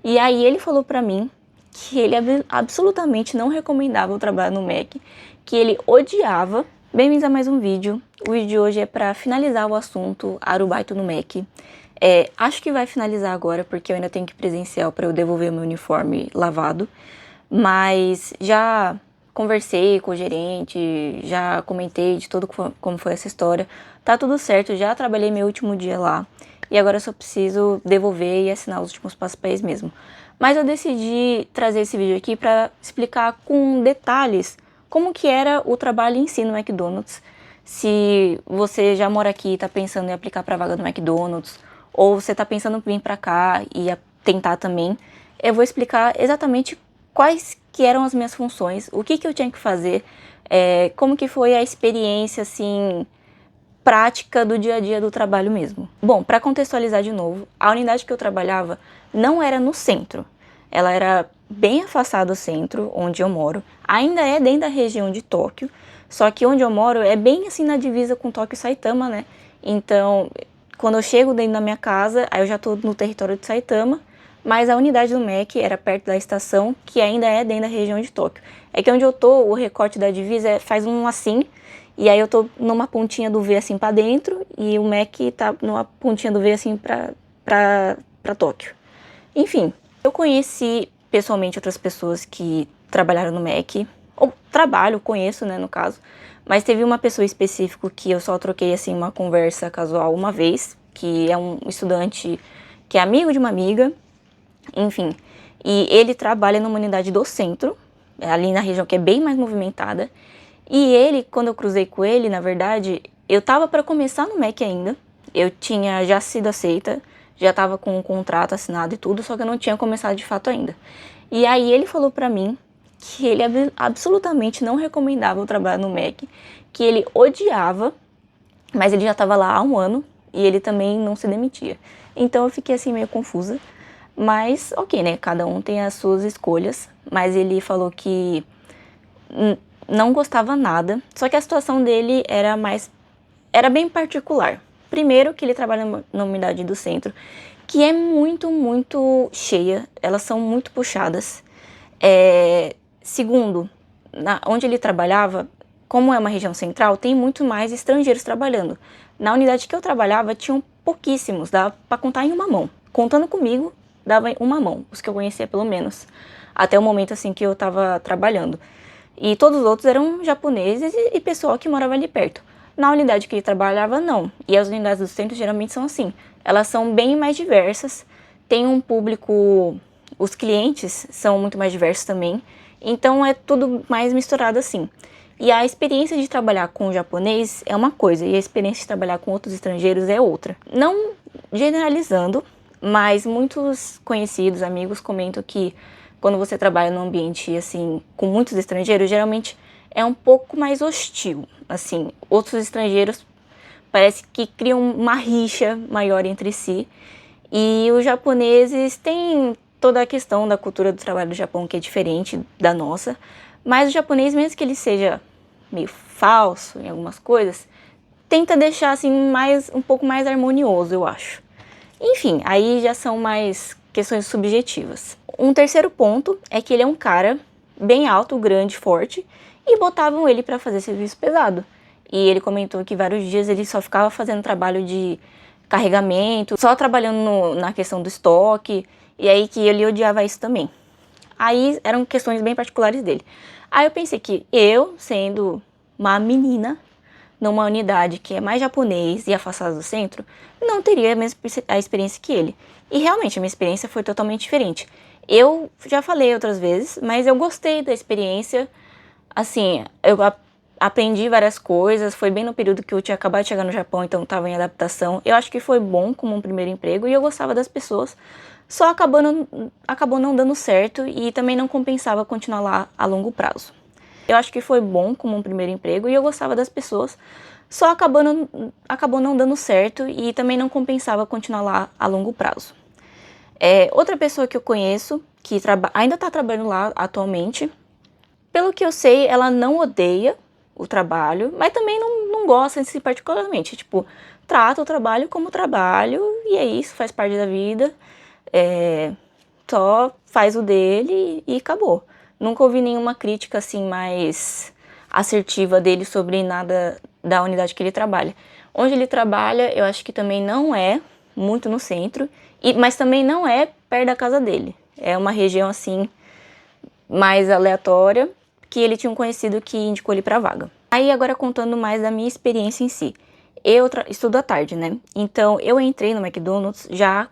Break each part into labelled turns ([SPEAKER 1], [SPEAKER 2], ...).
[SPEAKER 1] E aí ele falou pra mim que ele absolutamente não recomendava o trabalho no Mac, que ele odiava. Bem-vindos a mais um vídeo. O vídeo de hoje é pra finalizar o assunto arubaito no Mac. Acho que vai finalizar agora, porque eu ainda tenho que ir presencial pra eu devolver meu uniforme lavado. Mas já conversei com o gerente, já comentei de tudo como foi essa história. Tá tudo certo, já trabalhei meu último dia lá. E agora eu só preciso devolver e assinar os últimos papéis mesmo. Mas eu decidi trazer esse vídeo aqui para explicar com detalhes como que era o trabalho em si no McDonald's. Se você já mora aqui e tá pensando em aplicar para vaga do McDonald's, ou você tá pensando em vir para cá e tentar também, eu vou explicar exatamente quais que eram as minhas funções, o que eu tinha que fazer, como que foi a experiência, assim, prática do dia a dia do trabalho mesmo. Bom, para contextualizar de novo, a unidade que eu trabalhava não era no centro. Ela era bem afastada do centro, onde eu moro. Ainda é dentro da região de Tóquio, só que onde eu moro é bem assim na divisa com Tóquio e Saitama, né? Então, quando eu chego dentro da minha casa, aí eu já tô no território de Saitama, mas a unidade do Mac era perto da estação, que ainda é dentro da região de Tóquio. É que onde eu tô, o recorte da divisa faz um assim, e aí eu tô numa pontinha do V assim pra dentro, e o Mac tá numa pontinha do V assim pra Tóquio. Enfim, eu conheci pessoalmente outras pessoas que trabalharam no Mac, ou trabalho, conheço, né, no caso, mas teve uma pessoa específica que eu só troquei, assim, uma conversa casual uma vez, que é um estudante que é amigo de uma amiga, enfim, e ele trabalha numa unidade do centro, ali na região que é bem mais movimentada, e ele, quando eu cruzei com ele, na verdade, eu tava para começar no Mac ainda, eu tinha já sido aceita, já tava com o contrato assinado e tudo, só que eu não tinha começado de fato ainda. E aí ele falou pra mim que ele absolutamente não recomendava o trabalho no Mac, que ele odiava, mas ele já tava lá há um ano e ele também não se demitia. Então eu fiquei assim meio confusa, mas ok, né, cada um tem as suas escolhas, mas ele falou que não gostava nada, só que a situação dele era bem particular. Primeiro que ele trabalha na unidade do centro, que é muito cheia, elas são muito puxadas. Segundo, onde ele trabalhava, como é uma região central, tem muito mais estrangeiros trabalhando. Na unidade que eu trabalhava, tinham pouquíssimos, dava para contar em uma mão. Contando comigo, dava em uma mão, os que eu conhecia pelo menos, até o momento assim que eu estava trabalhando. E todos os outros eram japoneses e pessoal que morava ali perto. Na unidade que ele trabalhava, não. E as unidades do centro geralmente são assim. Elas são bem mais diversas, tem um público... Os clientes são muito mais diversos também, então é tudo mais misturado assim. E a experiência de trabalhar com o japonês é uma coisa, e a experiência de trabalhar com outros estrangeiros é outra. Não generalizando, mas muitos conhecidos, amigos comentam que quando você trabalha num ambiente assim, com muitos estrangeiros, geralmente é um pouco mais hostil. Assim, outros estrangeiros parece que criam uma rixa maior entre si. E os japoneses têm toda a questão da cultura do trabalho do Japão, que é diferente da nossa. Mas o japonês, mesmo que ele seja meio falso em algumas coisas, tenta deixar assim um pouco mais harmonioso, eu acho. Enfim, aí já são mais questões subjetivas. Um terceiro ponto é que ele é um cara bem alto, grande, forte, e botavam ele para fazer serviço pesado. E ele comentou que vários dias ele só ficava fazendo trabalho de carregamento, só trabalhando na questão do estoque, e aí que ele odiava isso também. Aí eram questões bem particulares dele. Aí eu pensei que eu, sendo uma menina, numa unidade que é mais japonês e afastada do centro, não teria a experiência que ele. E realmente a minha experiência foi totalmente diferente. Eu já falei outras vezes, mas eu gostei da experiência. Assim, eu aprendi várias coisas, foi bem no período que eu tinha acabado de chegar no Japão, então estava em adaptação. Eu acho que foi bom como um primeiro emprego e eu gostava das pessoas, só acabou não dando certo e também não compensava continuar lá a longo prazo. Eu acho que foi bom como um primeiro emprego e eu gostava das pessoas, só acabou não dando certo e também não compensava continuar lá a longo prazo. Outra pessoa que eu conheço, que ainda está trabalhando lá atualmente, pelo que eu sei, ela não odeia o trabalho, mas também não gosta em si particularmente. Tipo, trata o trabalho como trabalho e é isso, faz parte da vida. só faz o dele e acabou. Nunca ouvi nenhuma crítica assim mais assertiva dele sobre nada da unidade que ele trabalha. Onde ele trabalha, eu acho que também não é muito no centro, mas também não é perto da casa dele. É uma região assim mais aleatória, que ele tinha um conhecido que indicou ele para vaga. Aí agora contando mais da minha experiência em si. Eu estudo à tarde, né? Então eu entrei no McDonald's já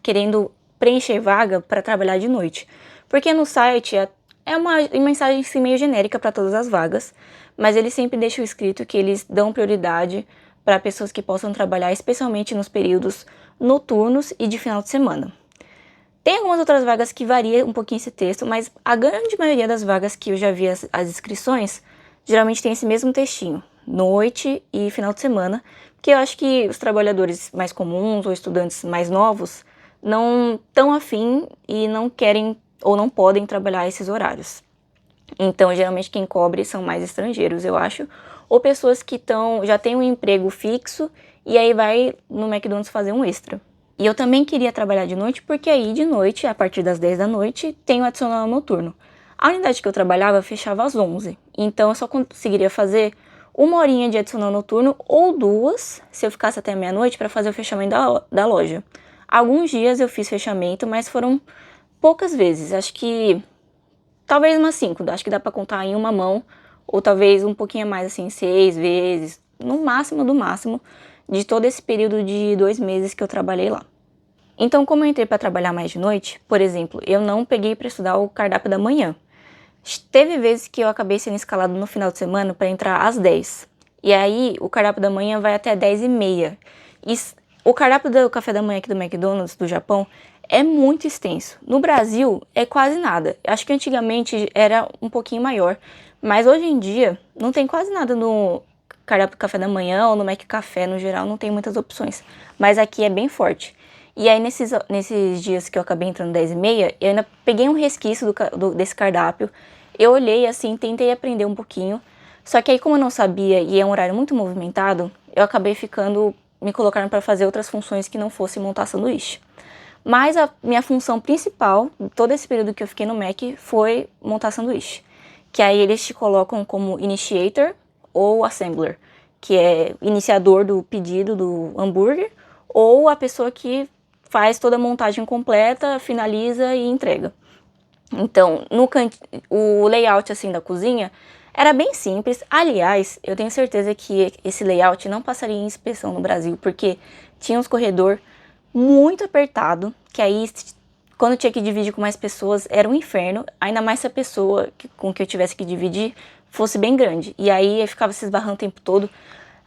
[SPEAKER 1] querendo preencher vaga para trabalhar de noite. Porque no site é uma mensagem assim, meio genérica para todas as vagas, mas eles sempre deixam escrito que eles dão prioridade para pessoas que possam trabalhar especialmente nos períodos noturnos e de final de semana. Tem algumas outras vagas que varia um pouquinho esse texto, mas a grande maioria das vagas que eu já vi as inscrições, geralmente tem esse mesmo textinho, noite e final de semana, porque eu acho que os trabalhadores mais comuns ou estudantes mais novos não estão afim e não querem ou não podem trabalhar esses horários. Então, geralmente quem cobre são mais estrangeiros, eu acho, ou pessoas que já têm um emprego fixo e aí vai no McDonald's fazer um extra. E eu também queria trabalhar de noite, porque aí de noite, a partir das 10 da noite, tem o adicional noturno. A unidade que eu trabalhava fechava às 11, então eu só conseguiria fazer 1 horinha de adicional noturno ou 2, se eu ficasse até meia-noite, para fazer o fechamento da loja. Alguns dias eu fiz fechamento, mas foram poucas vezes, acho que talvez umas 5, acho que dá para contar em uma mão, ou talvez um pouquinho mais assim, 6 vezes, no máximo do máximo, de todo esse período de 2 meses que eu trabalhei lá. Então, como eu entrei para trabalhar mais de noite, por exemplo, eu não peguei para estudar o cardápio da manhã. Teve vezes que eu acabei sendo escalado no final de semana para entrar às 10. E aí, o cardápio da manhã vai até 10h30. E o cardápio do café da manhã aqui do McDonald's, do Japão, é muito extenso. No Brasil, é quase nada. Acho que antigamente era um pouquinho maior. Mas hoje em dia, não tem quase nada no cardápio do café da manhã ou no McCafé, no geral, não tem muitas opções. Mas aqui é bem forte. E aí, nesses dias que eu acabei entrando 10h30, eu ainda peguei um resquício desse cardápio. Eu olhei assim, tentei aprender um pouquinho. Só que aí, como eu não sabia e é um horário muito movimentado, eu acabei me colocando para fazer outras funções que não fosse montar sanduíche. Mas a minha função principal, todo esse período que eu fiquei no Mac, foi montar sanduíche. Que aí eles te colocam como initiator ou assembler, que é iniciador do pedido do hambúrguer, ou a pessoa que faz toda a montagem completa, finaliza e entrega. Então, o layout assim da cozinha era bem simples. Aliás, eu tenho certeza que esse layout não passaria em inspeção no Brasil, porque tinha uns corredor muito apertado, que aí quando tinha que dividir com mais pessoas era um inferno, ainda mais se a pessoa com que eu tivesse que dividir fosse bem grande. E aí eu ficava se esbarrando o tempo todo.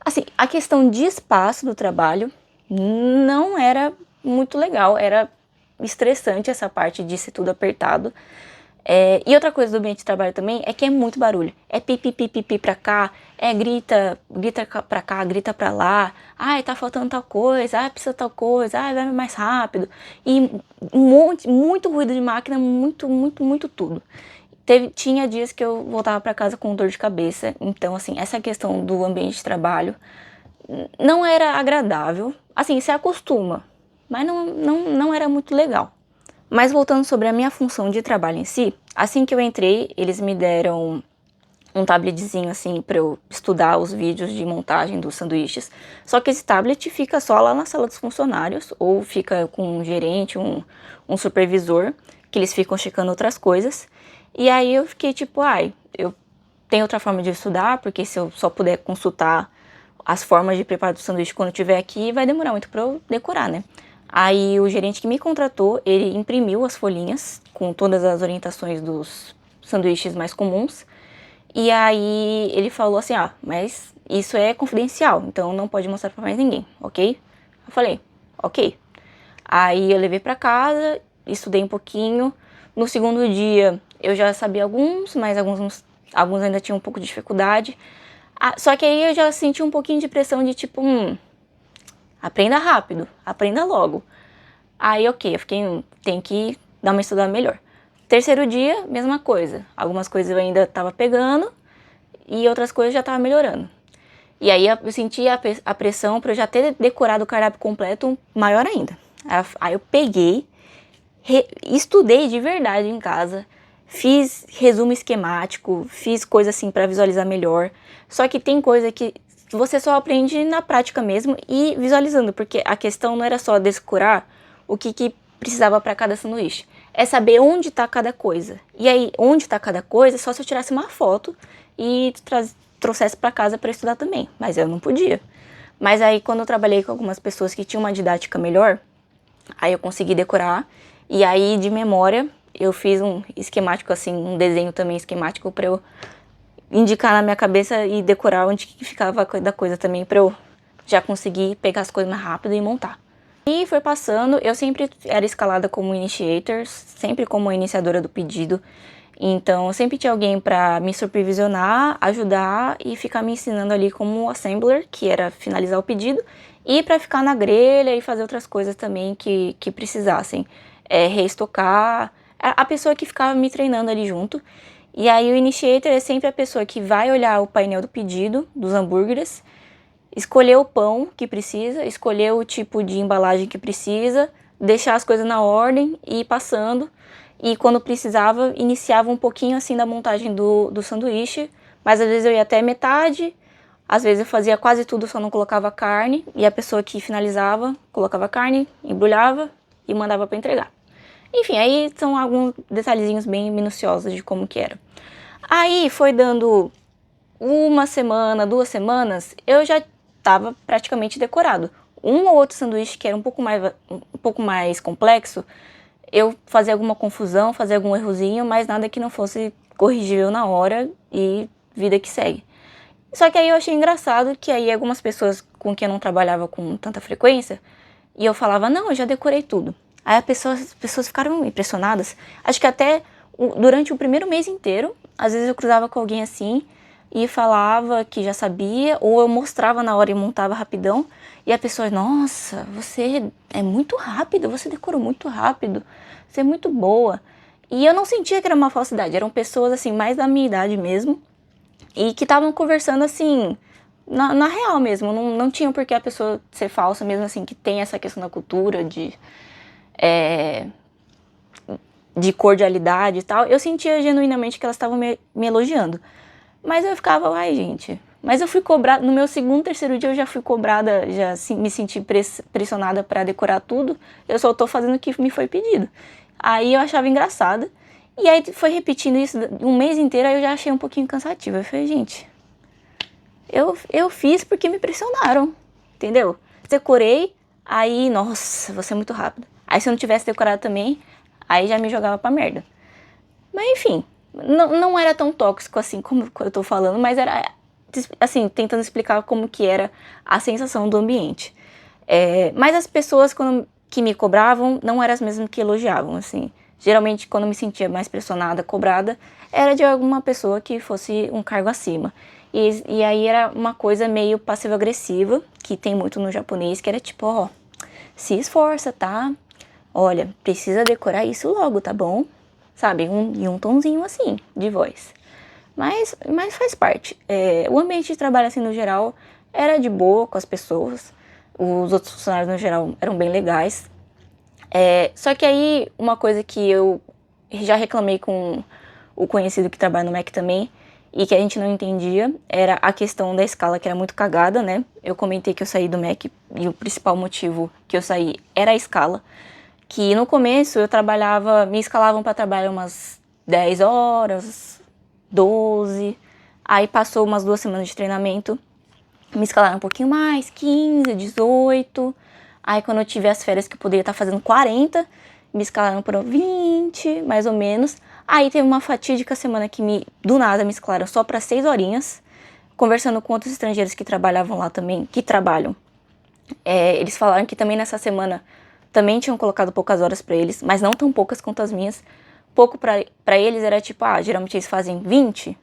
[SPEAKER 1] Assim, a questão de espaço do trabalho não era muito legal, era estressante essa parte de ser tudo apertado. E outra coisa do ambiente de trabalho também é que é muito barulho. É pipi, pipi, pipi pra cá, grita pra cá, grita pra lá. Ai, tá faltando tal coisa, ai, precisa tal coisa, ai, vai mais rápido. E muito ruído de máquina, muito tudo. Tinha dias que eu voltava pra casa com dor de cabeça. Então, assim, essa questão do ambiente de trabalho não era agradável. Assim, se acostuma, mas não era muito legal. Mas voltando sobre a minha função de trabalho em si, assim que eu entrei, eles me deram um tabletzinho assim para eu estudar os vídeos de montagem dos sanduíches. Só que esse tablet fica só lá na sala dos funcionários, ou fica com um gerente, um supervisor, que eles ficam checando outras coisas. E aí eu fiquei tipo, eu tenho outra forma de estudar, porque se eu só puder consultar as formas de preparo do sanduíche quando eu estiver aqui, vai demorar muito para eu decorar, né? Aí o gerente que me contratou, ele imprimiu as folhinhas com todas as orientações dos sanduíches mais comuns. E aí ele falou assim, mas isso é confidencial, então não pode mostrar pra mais ninguém, ok? Eu falei, ok. Aí eu levei pra casa, estudei um pouquinho. No segundo dia eu já sabia alguns, mas alguns ainda tinham um pouco de dificuldade. Só que aí eu já senti um pouquinho de pressão de tipo, aprenda rápido, aprenda logo. Aí, ok, eu fiquei, tem que dar uma estudada melhor. Terceiro dia, mesma coisa. Algumas coisas eu ainda tava pegando e outras coisas já tava melhorando. E aí eu senti a pressão para eu já ter decorado o cardápio completo maior ainda. Aí eu peguei, estudei de verdade em casa, fiz resumo esquemático, fiz coisa assim para visualizar melhor. Só que tem coisa que você só aprende na prática mesmo e visualizando, porque a questão não era só decorar o que precisava para cada sanduíche, é saber onde está cada coisa. E aí, onde está cada coisa, só se eu tirasse uma foto e trouxesse para casa para estudar também, mas eu não podia. Mas aí, quando eu trabalhei com algumas pessoas que tinham uma didática melhor, aí eu consegui decorar, e aí de memória eu fiz um esquemático assim, um desenho também esquemático para eu indicar na minha cabeça e decorar onde que ficava da coisa também, para eu já conseguir pegar as coisas mais rápido e montar. E foi passando, eu sempre era escalada como initiator, sempre como iniciadora do pedido. Então, eu sempre tinha alguém para me supervisionar, ajudar e ficar me ensinando ali como assembler, que era finalizar o pedido, e para ficar na grelha e fazer outras coisas também que precisassem. Reestocar, a pessoa que ficava me treinando ali junto. E aí o initiator é sempre a pessoa que vai olhar o painel do pedido, dos hambúrgueres, escolher o pão que precisa, escolher o tipo de embalagem que precisa, deixar as coisas na ordem e ir passando. E quando precisava, iniciava um pouquinho assim da montagem do sanduíche, mas às vezes eu ia até metade, às vezes eu fazia quase tudo, só não colocava carne, e a pessoa que finalizava, colocava carne, embrulhava e mandava para entregar. Enfim, aí são alguns detalhezinhos bem minuciosos de como que era. Aí foi dando uma semana, 2 semanas, eu já estava praticamente decorado. Um ou outro sanduíche que era um pouco mais complexo, eu fazia alguma confusão, fazia algum errozinho, mas nada que não fosse corrigível na hora e vida que segue. Só que aí eu achei engraçado que aí algumas pessoas com quem eu não trabalhava com tanta frequência, e eu falava, não, eu já decorei tudo. Aí as pessoas ficaram impressionadas. Acho que até durante o primeiro mês inteiro, às vezes eu cruzava com alguém assim e falava que já sabia, ou eu mostrava na hora e montava rapidão, e a pessoa, nossa, você é muito rápido, você decorou muito rápido, você é muito boa. E eu não sentia que era uma falsidade, eram pessoas assim, mais da minha idade mesmo, e que estavam conversando assim, na real mesmo, não tinha por que a pessoa ser falsa mesmo assim, que tem essa questão da cultura, de cordialidade e tal. Eu sentia genuinamente que elas estavam me elogiando. Mas eu ficava, ai gente, mas eu fui cobrada, no meu segundo, terceiro dia eu já fui cobrada, já me senti pressionada para decorar tudo, eu só tô fazendo o que me foi pedido. Aí eu achava engraçado, e aí foi repetindo isso um mês inteiro, aí eu já achei um pouquinho cansativo. Eu falei, gente, eu fiz porque me pressionaram, entendeu? Decorei, aí, nossa, você é muito rápido. Aí se eu não tivesse decorado também, aí já me jogava pra merda. Mas enfim, não era tão tóxico assim como eu tô falando, mas era, assim, tentando explicar como que era a sensação do ambiente. Mas as pessoas que me cobravam não eram as mesmas que elogiavam, assim. Geralmente, quando eu me sentia mais pressionada, cobrada, era de alguma pessoa que fosse um cargo acima. E aí era uma coisa meio passivo-agressiva, que tem muito no japonês, que era tipo, ó, se esforça, tá? Olha, precisa decorar isso logo, tá bom? Sabe, e um tonzinho assim, de voz. Mas faz parte. O ambiente de trabalho, assim, no geral, era de boa com as pessoas. Os outros funcionários, no geral, eram bem legais. Só que aí, uma coisa que eu já reclamei com o conhecido que trabalha no Mac também, e que a gente não entendia, era a questão da escala, que era muito cagada, né? Eu comentei que eu saí do Mac, e o principal motivo que eu saí era a escala. Que no começo eu trabalhava, me escalavam para trabalhar umas 10 horas, 12, aí passou umas 2 semanas de treinamento, me escalaram um pouquinho mais, 15, 18, aí quando eu tive as férias que eu poderia estar fazendo 40, me escalaram para 20, mais ou menos. Aí teve uma fatídica semana que do nada me escalaram só para 6 horinhas, conversando com outros estrangeiros que trabalhavam lá também, que trabalham. Eles falaram que também nessa semana também tinham colocado poucas horas pra eles, mas não tão poucas quanto as minhas. Pouco pra eles era tipo, geralmente eles fazem 20,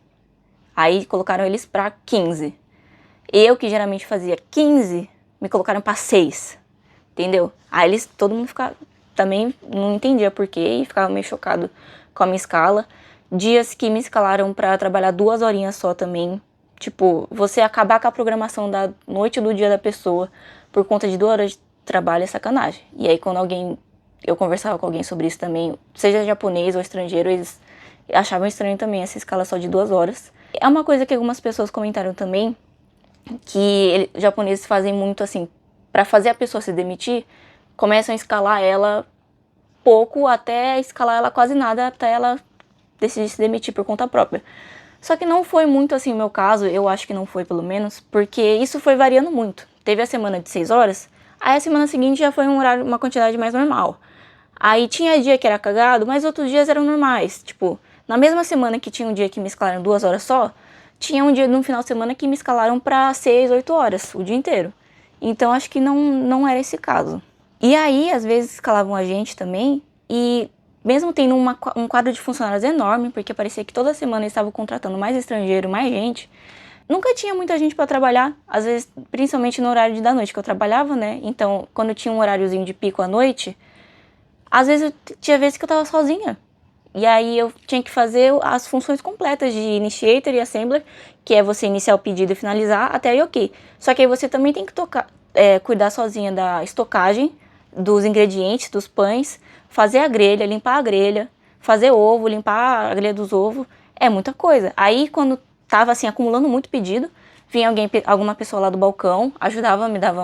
[SPEAKER 1] aí colocaram eles pra 15. Eu, que geralmente fazia 15, me colocaram pra 6, entendeu? Aí todo mundo ficava, também não entendia por quê e ficava meio chocado com a minha escala. Dias que me escalaram pra trabalhar 2 horinhas só também. Tipo, você acabar com a programação da noite do dia da pessoa por conta de 2 horas de trabalho é sacanagem. E aí quando alguém eu conversava com alguém sobre isso também, seja japonês ou estrangeiro, eles achavam estranho também essa escala só de 2 horas. É uma coisa que algumas pessoas comentaram também, que japoneses fazem muito assim, pra fazer a pessoa se demitir, começam a escalar ela pouco até escalar ela quase nada, até ela decidir se demitir por conta própria. Só que não foi muito assim o meu caso, eu acho que não foi pelo menos, porque isso foi variando muito. Teve a semana de 6 horas, aí a semana seguinte já foi um horário, uma quantidade mais normal. Aí tinha dia que era cagado, mas outros dias eram normais. Tipo, na mesma semana que tinha um dia que me escalaram 2 horas só, tinha um dia no final de semana que me escalaram pra 6, 8 horas, o dia inteiro. Então acho que não era esse caso. E aí, às vezes, escalavam a gente também, e mesmo tendo um quadro de funcionários enorme, porque parecia que toda semana eles estavam contratando mais estrangeiro, mais gente, nunca tinha muita gente pra trabalhar, às vezes, principalmente no horário da noite que eu trabalhava, né? Então, quando tinha um horáriozinho de pico à noite, às vezes tinha vezes que eu tava sozinha. E aí eu tinha que fazer as funções completas de initiator e assembler, que é você iniciar o pedido e finalizar até aí ok. Só que aí você também tem que cuidar sozinha da estocagem, dos ingredientes, dos pães, fazer a grelha, limpar a grelha, fazer ovo, limpar a grelha dos ovos, é muita coisa. Aí quando tava assim acumulando muito pedido, vinha alguma pessoa lá do balcão, ajudava, me dava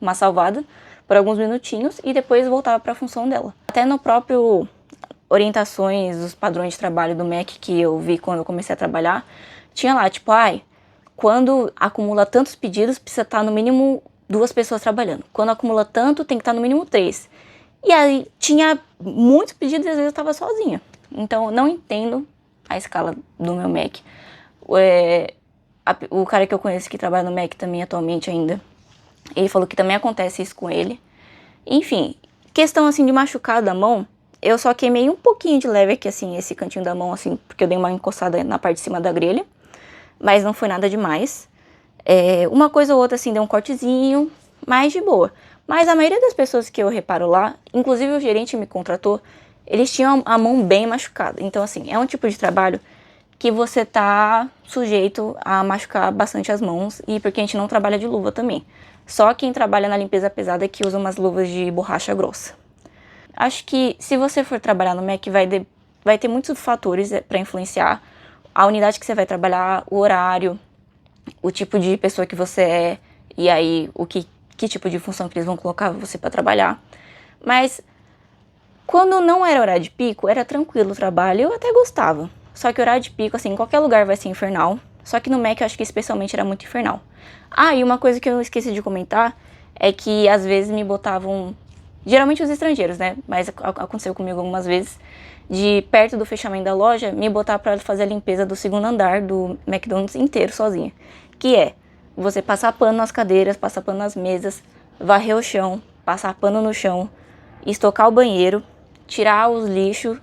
[SPEAKER 1] uma salvada por alguns minutinhos e depois voltava para a função dela. Até no próprio orientações, os padrões de trabalho do MEC que eu vi quando eu comecei a trabalhar, tinha lá, tipo, quando acumula tantos pedidos, precisa estar no mínimo 2 pessoas trabalhando. Quando acumula tanto, tem que estar no mínimo 3. E aí tinha muitos pedidos e às vezes eu estava sozinha. Então eu não entendo a escala do meu MEC. O cara que eu conheço que trabalha no MEC também atualmente ainda, ele falou que também acontece isso com ele. Enfim, questão assim de machucar da mão, eu só queimei um pouquinho de leve aqui assim, esse cantinho da mão assim, porque eu dei uma encostada na parte de cima da grelha. Mas não foi nada demais. Uma coisa ou outra assim, deu um cortezinho, mas de boa. Mas a maioria das pessoas que eu reparo lá, inclusive o gerente me contratou, eles tinham a mão bem machucada. Então assim, é um tipo de trabalho que você tá sujeito a machucar bastante as mãos, e porque a gente não trabalha de luva também. Só quem trabalha na limpeza pesada é que usa umas luvas de borracha grossa. Acho que se você for trabalhar no MEC vai ter muitos fatores para influenciar a unidade que você vai trabalhar, o horário, o tipo de pessoa que você é, e aí que tipo de função que eles vão colocar você para trabalhar. Mas quando não era horário de pico, era tranquilo o trabalho, eu até gostava. Só que horário de pico, assim, em qualquer lugar vai ser infernal. Só que no MEC eu acho que especialmente era muito infernal. E uma coisa que eu esqueci de comentar é que às vezes me botavam, geralmente os estrangeiros, né? Mas aconteceu comigo algumas vezes, de perto do fechamento da loja, me botar pra fazer a limpeza do segundo andar do McDonald's inteiro sozinha. Que é você passar pano nas cadeiras, passar pano nas mesas, varrer o chão, passar pano no chão, estocar o banheiro, tirar os lixos,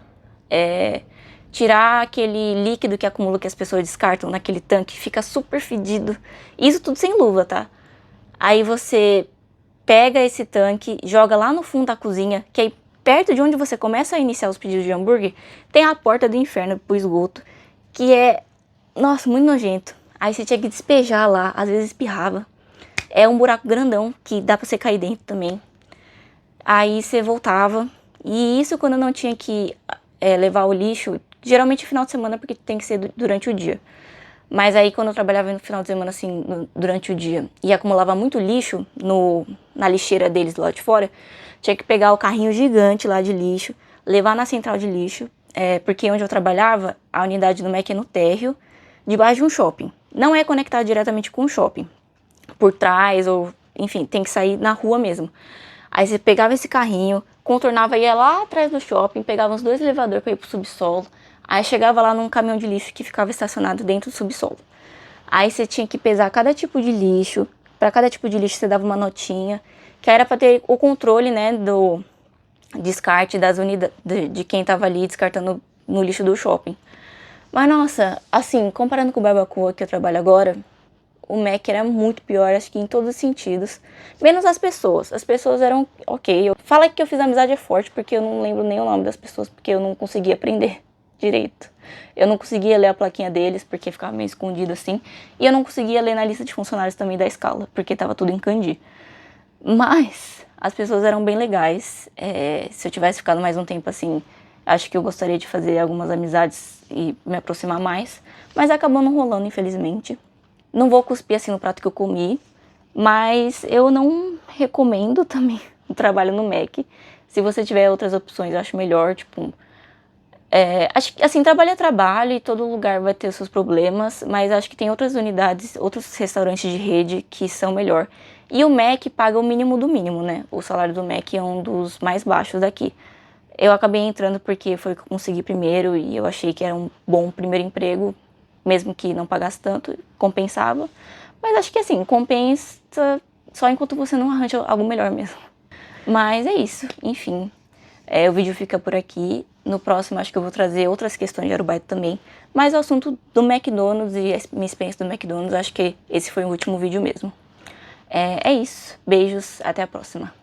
[SPEAKER 1] tirar aquele líquido que acumula que as pessoas descartam naquele tanque, fica super fedido. Isso tudo sem luva, tá? Aí você pega esse tanque, joga lá no fundo da cozinha, que aí perto de onde você começa a iniciar os pedidos de hambúrguer, tem a porta do inferno pro esgoto, que é, nossa, muito nojento. Aí você tinha que despejar lá, às vezes espirrava. É um buraco grandão que dá pra você cair dentro também. Aí você voltava, e isso quando não tinha que levar o lixo, geralmente no final de semana, porque tem que ser durante o dia. Mas aí quando eu trabalhava no final de semana, assim, durante o dia, e acumulava muito lixo na lixeira deles lá de fora, tinha que pegar o carrinho gigante lá de lixo, levar na central de lixo, porque onde eu trabalhava, a unidade do MEC é no térreo, debaixo de um shopping. Não é conectado diretamente com o shopping, por trás, ou enfim, tem que sair na rua mesmo. Aí você pegava esse carrinho, contornava, ia lá atrás do shopping, pegava uns 2 elevadores para ir pro subsolo. Aí chegava lá num caminhão de lixo que ficava estacionado dentro do subsolo. Aí você tinha que pesar cada tipo de lixo. Para cada tipo de lixo você dava uma notinha, que era para ter o controle, né, do descarte das unidades, de quem tava ali descartando no lixo do shopping. Mas nossa, assim, comparando com o Barbacoa que eu trabalho agora, o MEC era muito pior, acho que em todos os sentidos. Menos as pessoas. As pessoas eram ok. Fala que eu fiz amizade é forte, porque eu não lembro nem o nome das pessoas, porque eu não conseguia aprender direito. Eu não conseguia ler a plaquinha deles, porque ficava meio escondido assim. E eu não conseguia ler na lista de funcionários também da escala, porque tava tudo em kanji. Mas As pessoas eram bem legais. Se eu tivesse ficado mais um tempo assim, acho que eu gostaria de fazer algumas amizades e me aproximar mais. Mas acabou não rolando, infelizmente. Não vou cuspir assim no prato que eu comi, mas eu não recomendo também o trabalho no Mac. Se você tiver outras opções, eu acho melhor, tipo... acho que, assim, trabalho é trabalho e todo lugar vai ter os seus problemas, mas acho que tem outras unidades, outros restaurantes de rede que são melhor. E o Mac paga o mínimo do mínimo, né? O salário do Mac é um dos mais baixos daqui. Eu acabei entrando porque foi o que eu consegui primeiro e eu achei que era um bom primeiro emprego, mesmo que não pagasse tanto, compensava. Mas acho que assim, compensa só enquanto você não arranja algo melhor mesmo. Mas é isso, enfim. O vídeo fica por aqui. No próximo acho que eu vou trazer outras questões de arubaito também. Mas o assunto do McDonald's e a minha experiência do McDonald's, acho que esse foi o último vídeo mesmo. É isso. Beijos, até a próxima.